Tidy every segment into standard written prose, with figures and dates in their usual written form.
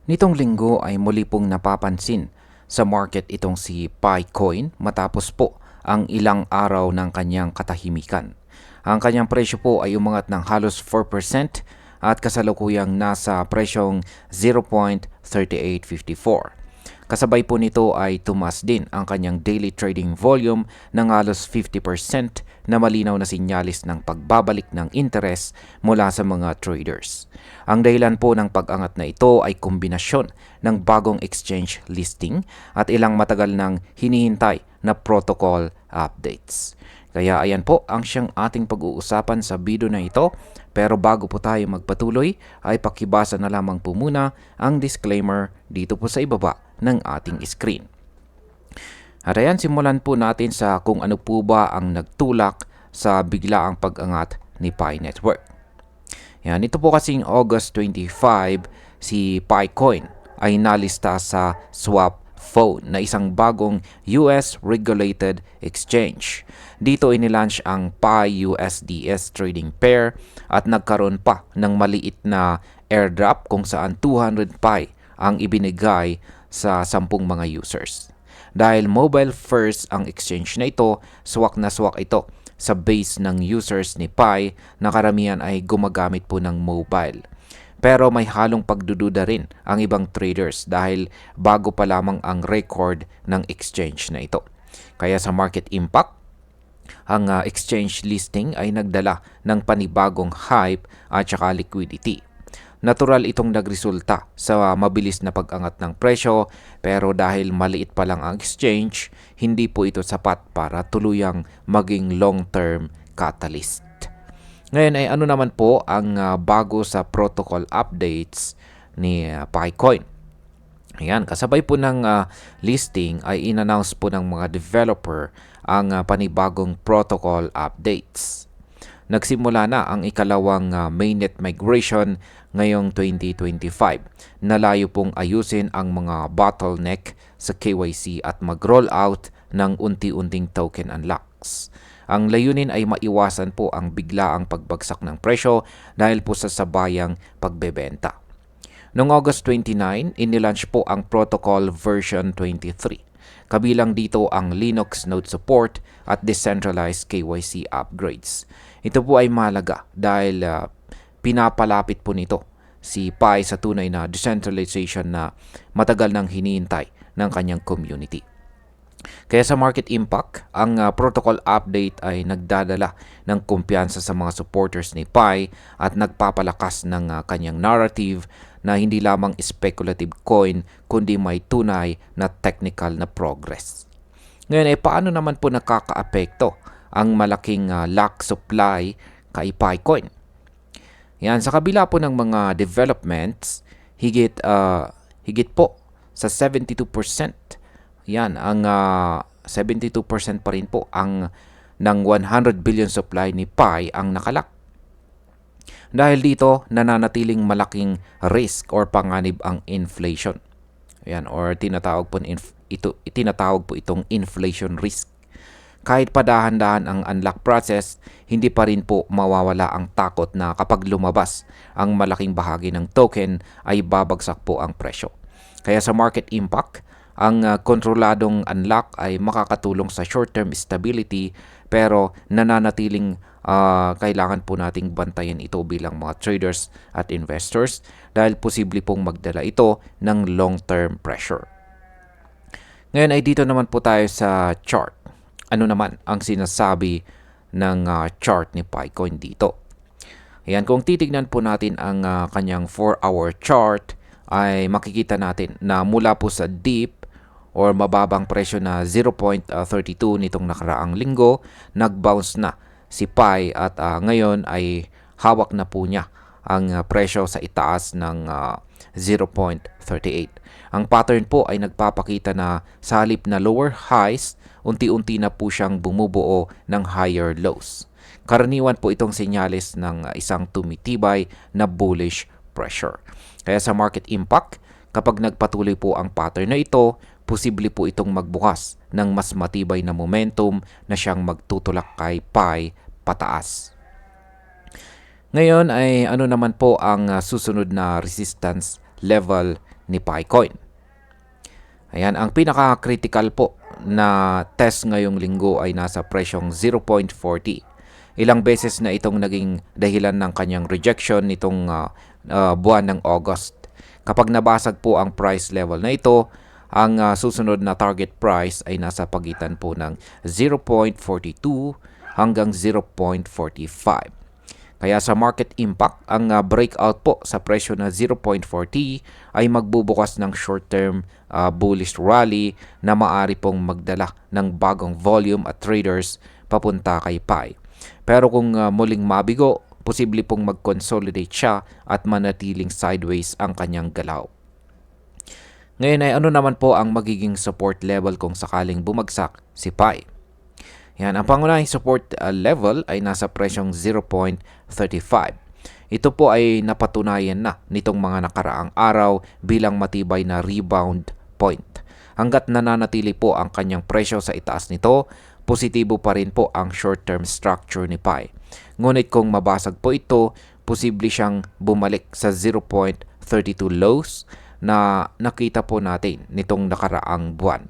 Nitong linggo ay muli pong napapansin sa market itong si Picoin matapos po ang ilang araw ng kanyang katahimikan. Ang kanyang presyo po ay umangat ng halos 4% at kasalukuyang nasa presyong 0.3854. Kasabay po nito ay tumas din ang kanyang daily trading volume ng halos 50% na malinaw na sinyalis ng pagbabalik ng interes mula sa mga traders. Ang dahilan po ng pag-angat na ito ay kombinasyon ng bagong exchange listing at ilang matagal nang hinihintay na protocol updates. Kaya ayan po ang siyang ating pag-uusapan sa video na ito. Pero bago po tayo magpatuloy ay pakibasa na lamang po muna ang disclaimer dito po sa ibaba ng ating screen. At ayan, simulan po natin sa kung ano po ba ang nagtulak sa biglaang pag-angat ni Pi Network. Yan, ito po kasing August 25, si Picoin ay nalista sa Swap Phone na isang bagong US regulated exchange. Dito inilaunch ang Pi USDS trading pair at nagkaroon pa ng maliit na airdrop kung saan 200 Pi ang ibinigay sa 10 mga users. Dahil mobile first ang exchange na ito, swak na swak ito sa base ng users ni Pi na karamihan ay gumagamit po ng mobile. Pero may halong pagdududa rin ang ibang traders dahil bago pa lamang ang record ng exchange na ito. Kaya sa market impact, ang exchange listing ay nagdala ng panibagong hype at saka liquidity. Natural itong nagresulta sa mabilis na pag-angat ng presyo, pero dahil maliit pa lang ang exchange, hindi po ito sapat para tuluyang maging long-term catalyst. Ngayon ay ano naman po ang bago sa protocol updates ni Picoin. Ayan, kasabay po ng listing ay in-announce po ng mga developer ang panibagong protocol updates. Nagsimula na ang ikalawang mainnet migration ngayong 2025. Nalayo pong ayusin ang mga bottleneck sa KYC at mag-roll out ng unti-unting token unlocks. Ang layunin ay maiwasan po ang biglaang pagbagsak ng presyo dahil po sa sabayang pagbebenta. Noong August 29, inilaunch po ang Protocol version 23. Kabilang dito ang Linux node support at decentralized KYC upgrades. Ito po ay mahalaga dahil pinapalapit po nito si Pi sa tunay na decentralization na matagal nang hinihintay ng kanyang community. Kaya sa market impact, ang protocol update ay nagdadala ng kumpiyansa sa mga supporters ni Pi at nagpapalakas ng kanyang narrative na hindi lamang speculative coin kundi may tunay na technical na progress. Ngayon ay paano naman po nakakaapekto ang malaking lack supply kay Picoin? Yan, sa kabila po ng mga developments, higit po sa 72%. Yan, ang 72% pa rin po ang ng 100 billion supply ni Pi ang nakalak. Dahil dito, nananatiling malaking risk or panganib ang inflation. Yan, or tinatawag po itong inflation risk. Kahit pa dahan-dahan ang unlock process, hindi pa rin po mawawala ang takot na kapag lumabas ang malaking bahagi ng token ay babagsak po ang presyo. Kaya sa market impact, ang kontroladong unlock ay makakatulong sa short-term stability pero nananatiling kailangan po nating bantayan ito bilang mga traders at investors dahil posible pong magdala ito ng long-term pressure. Ngayon ay dito naman po tayo sa chart. Ano naman ang sinasabi ng chart ni Picoin dito? Ayan, kung titignan po natin ang kanyang 4-hour chart ay makikita natin na mula po sa deep or mababang presyo na 0.32 nitong nakaraang linggo, nag-bounce na si Pi at ngayon ay hawak na po niya ang presyo sa itaas ng 0.38. Ang pattern po ay nagpapakita na sa halip na lower highs, unti-unti na po siyang bumubuo ng higher lows. Karaniwan po itong senyales ng isang tumitibay na bullish pressure. Kaya sa market impact, kapag nagpatuloy po ang pattern na ito, posible po itong magbukas ng mas matibay na momentum na siyang magtutulak kay Pi pataas. Ngayon ay ano naman po ang susunod na resistance level ni PiCoin. Ayan, ang pinaka-critical po na test ngayong linggo ay nasa presyong 0.40. Ilang beses na itong naging dahilan ng kanyang rejection nitong buwan ng August. Kapag nabasag po ang price level na ito, ang susunod na target price ay nasa pagitan po ng 0.42 hanggang 0.45. Kaya sa market impact, ang breakout po sa presyo na 0.40 ay magbubukas ng short-term bullish rally na maari pong magdala ng bagong volume at traders papunta kay PI. Pero kung muling mabigo, posible pong mag-consolidate siya at manatiling sideways ang kanyang galaw. Ngayon ay ano naman po ang magiging support level kung sakaling bumagsak si PI? Yan, ang pangunahing support level ay nasa presyong 0.35. Ito po ay napatunayan na nitong mga nakaraang araw bilang matibay na rebound point. Hanggat nananatili po ang kanyang presyo sa itaas nito, positibo pa rin po ang short-term structure ni PI. Ngunit kung mabasag po ito, posible siyang bumalik sa 0.32 lows na nakita po natin nitong nakaraang buwan.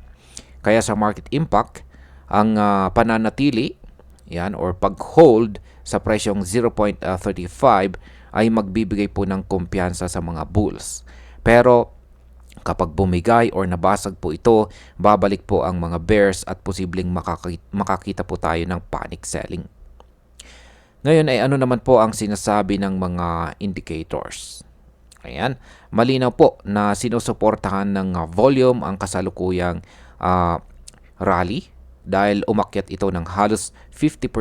Kaya sa market impact, ang pananatili yan or pag-hold sa presyong 0.35 ay magbibigay po ng kumpiyansa sa mga bulls. Pero kapag bumigay or nabasag po ito, babalik po ang mga bears at posibleng makakita po tayo ng panic selling. Ngayon ay ano naman po ang sinasabi ng mga indicators? Ayan, malinaw po na sinusuportahan ng volume ang kasalukuyang rally dahil umakyat ito ng halos 50%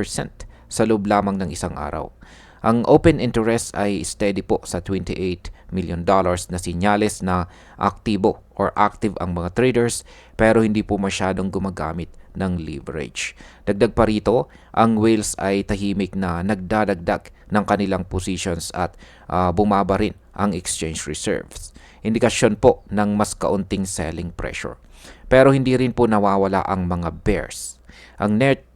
sa loob lamang ng isang araw. Ang open interest ay steady po sa $28 million na sinyales na aktibo or active ang mga traders pero hindi po masyadong gumagamit ng leverage. Dagdag pa rito, ang whales ay tahimik na nagdadagdag ng kanilang positions at bumaba rin ang exchange reserves. Indikasyon po ng mas kaunting selling pressure. Pero hindi rin po nawawala ang mga bears. Ang net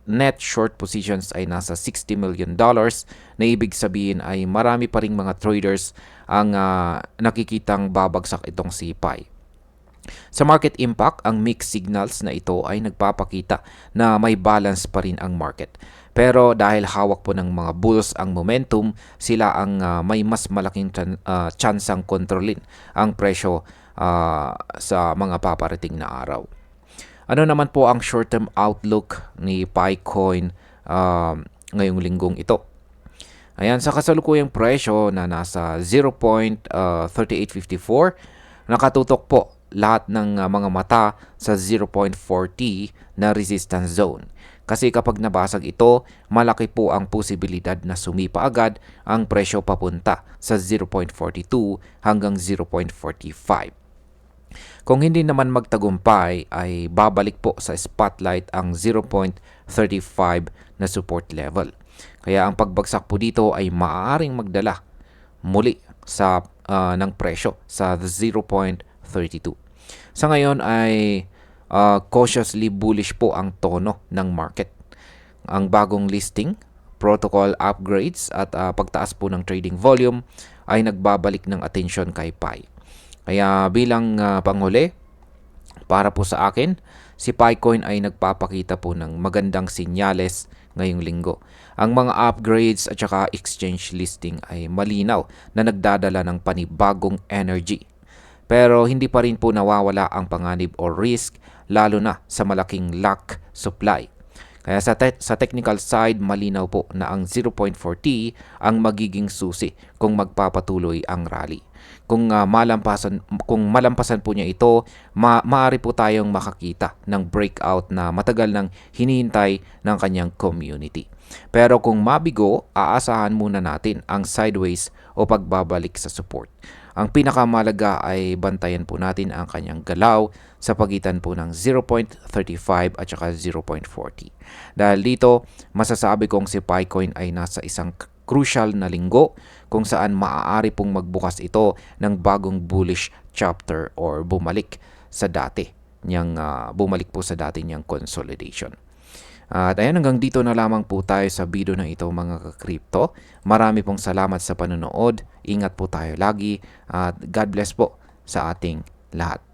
short positions ay nasa $60 million na ibig sabihin ay marami pa ring mga traders ang nakikitang babagsak itong si PI. Sa market impact, ang mixed signals na ito ay nagpapakita na may balance pa rin ang market. Pero dahil hawak po ng mga bulls ang momentum, sila ang may mas malaking tsansang kontrolin ang presyo sa mga paparating na araw. Ano naman po ang short-term outlook ni PiCoin ngayong linggong ito? Ayan, sa kasalukuyang presyo na nasa 0.3854, nakatutok po lahat ng mga mata sa 0.40 na resistance zone. Kasi kapag nabasag ito, malaki po ang posibilidad na sumipa agad ang presyo papunta sa 0.42 hanggang 0.45. Kung hindi naman magtagumpay ay babalik po sa spotlight ang 0.35 na support level. Kaya ang pagbagsak po dito ay maaaring magdala muli sa ng presyo sa 0.32. Sa ngayon ay cautiously bullish po ang tono ng market. Ang bagong listing, protocol upgrades at pagtaas po ng trading volume ay nagbabalik ng atensyon kay PI. Kaya bilang panghuli, para po sa akin, si PiCoin ay nagpapakita po ng magandang sinyales ngayong linggo. Ang mga upgrades at saka exchange listing ay malinaw na nagdadala ng panibagong energy. Pero hindi pa rin po nawawala ang panganib o risk lalo na sa malaking lack supply. Kaya sa technical side, malinaw po na ang 0.40 ang magiging susi kung magpapatuloy ang rally. Kung malampasan po niya ito, maaari po tayong makakita ng breakout na matagal nang hinihintay ng kanyang community. Pero kung mabigo, aasahan muna natin ang sideways o pagbabalik sa support. Ang pinakamalaga ay bantayan po natin ang kanyang galaw sa pagitan po ng 0.35 at saka 0.40. Dahil dito, masasabi kong si PiCoin ay nasa isang crucial na linggo kung saan maaari pong magbukas ito ng bagong bullish chapter or bumalik po sa dati niyang consolidation. At ayan, hanggang dito na lamang po tayo sa video na ito mga ka-crypto. Marami pong salamat sa panonood. Ingat po tayo lagi at God bless po sa ating lahat.